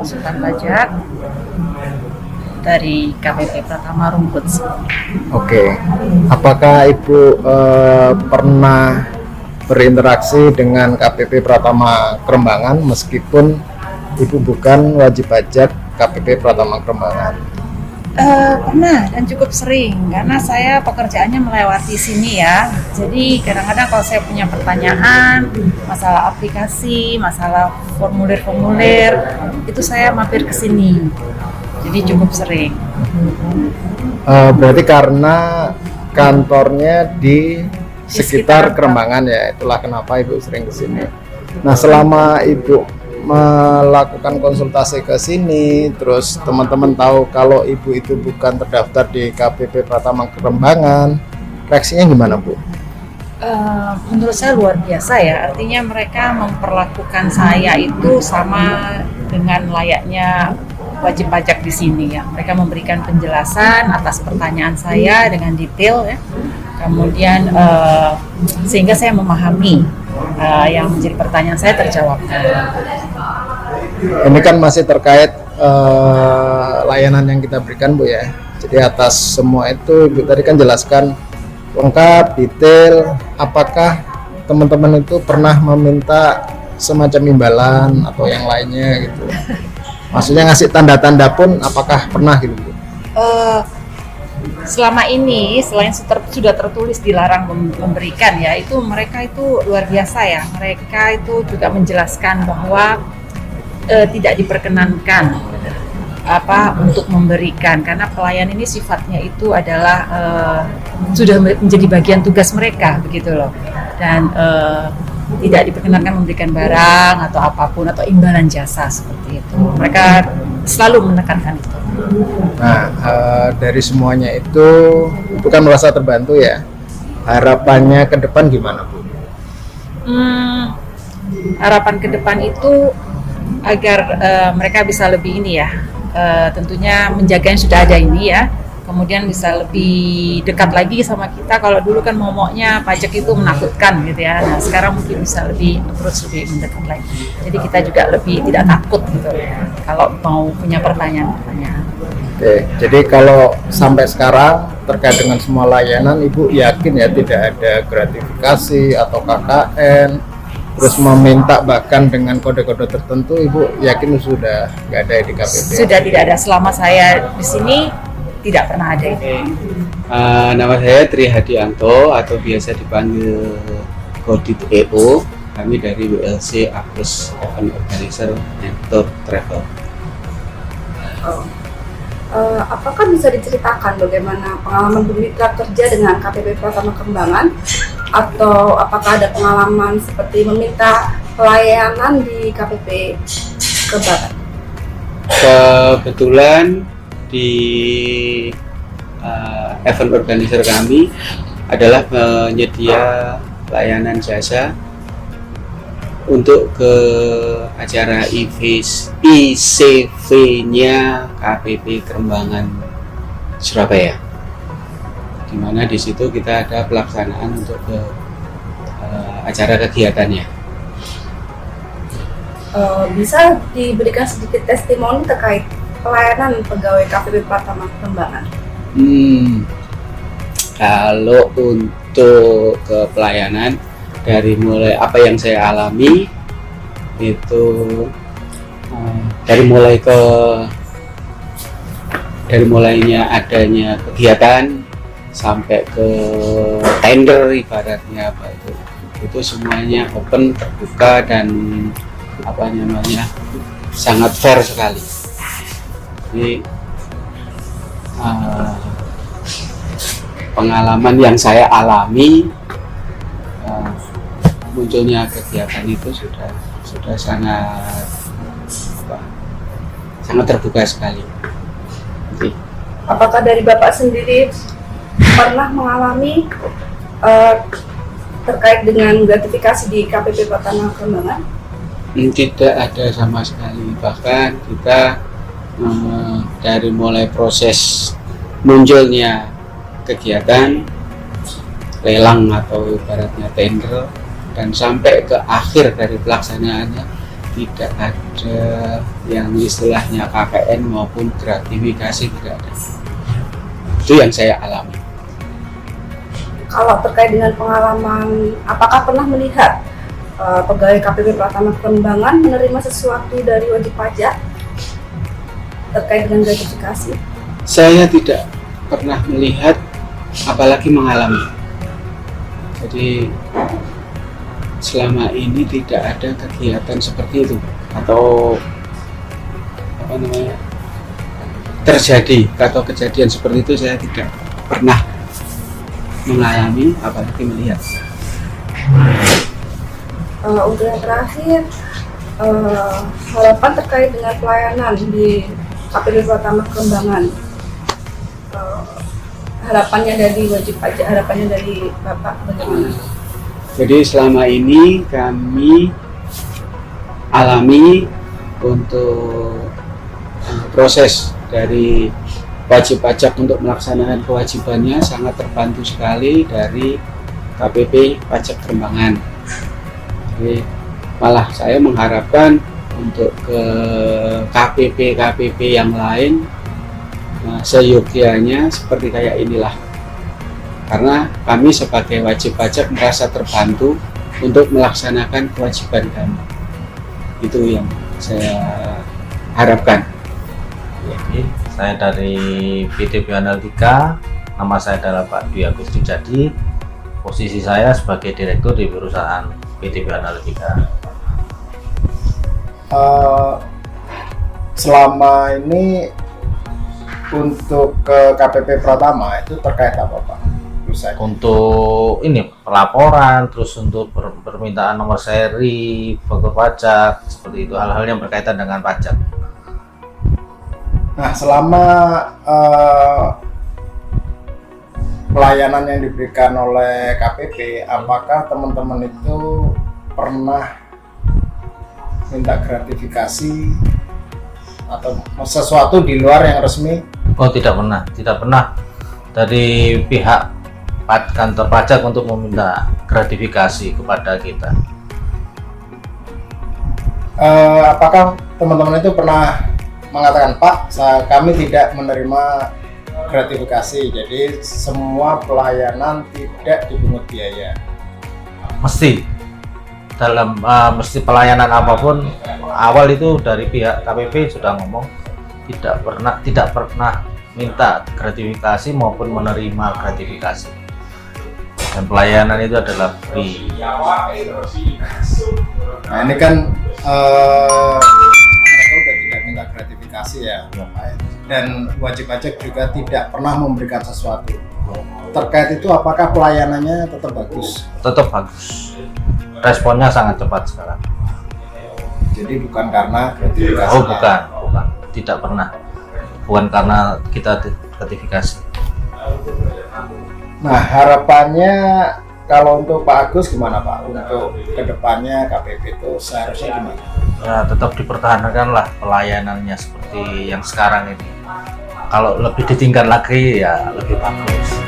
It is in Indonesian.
konsultan pajak dari KPP Pratama Rumput. Oke, apakah Ibu pernah berinteraksi dengan KPP Pratama Kerembangan meskipun Ibu bukan wajib pajak KPP Pratama Kerembangan? Pernah dan cukup sering karena saya pekerjaannya melewati sini ya. Jadi kadang-kadang kalau saya punya pertanyaan, masalah aplikasi, masalah formulir-formulir, itu saya mampir ke sini. Jadi cukup sering. Berarti karena kantornya di sekitar Kerembangan ya, itulah kenapa Ibu sering ke sini. Nah, selama Ibu melakukan konsultasi ke sini, terus teman-teman tahu kalau Ibu itu bukan terdaftar di KPP Pratama Kerembangan, reaksinya gimana, Bu? Menurut saya luar biasa ya, artinya mereka memperlakukan saya itu sama dengan layaknya wajib pajak di sini ya. Mereka memberikan penjelasan atas pertanyaan saya dengan detail ya. Kemudian sehingga saya memahami yang menjadi pertanyaan saya terjawabkan. Ini kan masih terkait layanan yang kita berikan, Bu ya. Jadi atas semua itu Ibu tadi kan jelaskan lengkap, detail. Apakah teman-teman itu pernah meminta semacam imbalan atau yang lainnya gitu? Maksudnya ngasih tanda-tanda pun apakah pernah gitu, Bu? Selama ini selain sudah tertulis dilarang memberikan ya, itu mereka itu luar biasa ya. Mereka itu juga menjelaskan bahwa tidak diperkenankan untuk memberikan karena pelayan ini sifatnya itu adalah sudah menjadi bagian tugas mereka begitu loh, dan tidak diperkenankan memberikan barang atau apapun atau imbalan jasa seperti itu. Mereka selalu menekankan itu. Nah, dari semuanya itu bukan merasa terbantu ya. Harapannya ke depan gimana, Bu? Harapan ke depan itu agar mereka bisa lebih ini ya, tentunya menjaga yang sudah ada ini ya, kemudian bisa lebih dekat lagi sama kita. Kalau dulu kan momoknya pajak itu menakutkan gitu ya, nah sekarang mungkin bisa lebih approach lebih mendekat lagi, jadi kita juga lebih tidak takut gitu kalau mau punya pertanyaan-pertanyaan. Oke, jadi kalau sampai sekarang terkait dengan semua layanan, Ibu yakin ya tidak ada gratifikasi atau KKN, terus meminta bahkan dengan kode-kode tertentu, Ibu yakin sudah nggak ada di KPP? Sudah tidak ada, selama saya di sini tidak pernah ada itu. Nama saya Tri Hadianto atau biasa dipanggil Kodit EO. Kami dari WLC Agus Event Organizer and Tour Travel. Apakah bisa diceritakan bagaimana pengalaman bermitra kerja dengan KPP Pratama Kerembangan, atau apakah ada pengalaman seperti meminta pelayanan di KPP Kerembangan? Kebetulan di event organizer kami adalah penyedia layanan jasa untuk ke acara ICV-nya KPP Kerembangan Surabaya, di mana di situ kita ada pelaksanaan untuk ke acara kegiatannya. Bisa diberikan sedikit testimoni terkait pelayanan pegawai KPP Pratama Kerembangan? Kalau untuk ke pelayanan, dari mulai apa yang saya alami itu dari mulainya adanya kegiatan sampai ke tender ibaratnya apa itu semuanya open, terbuka, dan sangat fair sekali. Jadi pengalaman yang saya alami, munculnya kegiatan itu sudah sangat terbuka sekali. Jadi, apakah dari Bapak sendiri pernah mengalami terkait dengan gratifikasi di KPP Pratama Kerembangan? Tidak ada sama sekali. Bahkan kita dari mulai proses munculnya kegiatan lelang atau ibaratnya tender dan sampai ke akhir dari pelaksanaannya tidak ada yang istilahnya KPN maupun gratifikasi, tidak ada. Itu yang saya alami. Kalau terkait dengan pengalaman, apakah pernah melihat pegawai KPP Pratama Kembangan menerima sesuatu dari wajib pajak terkait dengan gratifikasi? Saya tidak pernah melihat, apalagi mengalami. Jadi selama ini tidak ada kegiatan seperti itu atau terjadi atau kejadian seperti itu, saya tidak pernah mengalami apalagi melihat. Untuk yang terakhir, harapan terkait dengan pelayanan di KPP Pratama Kembangan, harapannya dari wajib pajak, harapannya dari Bapak bagaimana? Jadi selama ini kami alami untuk proses dari wajib pajak untuk melaksanakan kewajibannya sangat terbantu sekali dari KPP Pajak Kembangan. Jadi malah saya mengharapkan untuk ke KPP yang lain seyogyanya seperti kayak inilah, karena kami sebagai wajib pajak merasa terbantu untuk melaksanakan kewajiban kami. Itu yang saya harapkan. Jadi, saya dari PT Bioanalitika, nama saya adalah Pak Dwi Agus Dijadi. Posisi saya sebagai direktur di perusahaan PT Bioanalitika. Selama ini untuk ke KPP Pratama itu terkait apa Pak? Untuk ini pelaporan, terus untuk permintaan nomor seri, faktur pajak, seperti itu, hal-hal yang berkaitan dengan pajak. Nah, selama pelayanan yang diberikan oleh KPP, apakah teman-teman itu pernah minta gratifikasi atau sesuatu di luar yang resmi? Oh, tidak pernah dari pihak kantor pajak untuk meminta gratifikasi kepada kita. Apakah teman-teman itu pernah mengatakan, Pak, kami tidak menerima gratifikasi, jadi semua pelayanan tidak dipungut biaya? Mesti pelayanan apapun awal itu dari pihak KPP sudah ngomong tidak pernah minta gratifikasi maupun menerima gratifikasi, dan pelayanan itu adalah free. Nah, ini kan mereka udah tidak minta gratifikasi ya, dan wajib pajak juga tidak pernah memberikan sesuatu. Terkait itu, apakah pelayanannya tetap bagus? Tetap bagus, responnya sangat cepat sekarang. Jadi bukan karena gratifikasi? Oh, bukan, tidak pernah, bukan karena kita gratifikasi. Nah, harapannya kalau untuk Pak Agus gimana Pak? Untuk kedepannya KPP itu seharusnya gimana? Ya, tetap dipertahankan lah pelayanannya seperti yang sekarang ini. Kalau lebih ditingkat lagi ya lebih bagus.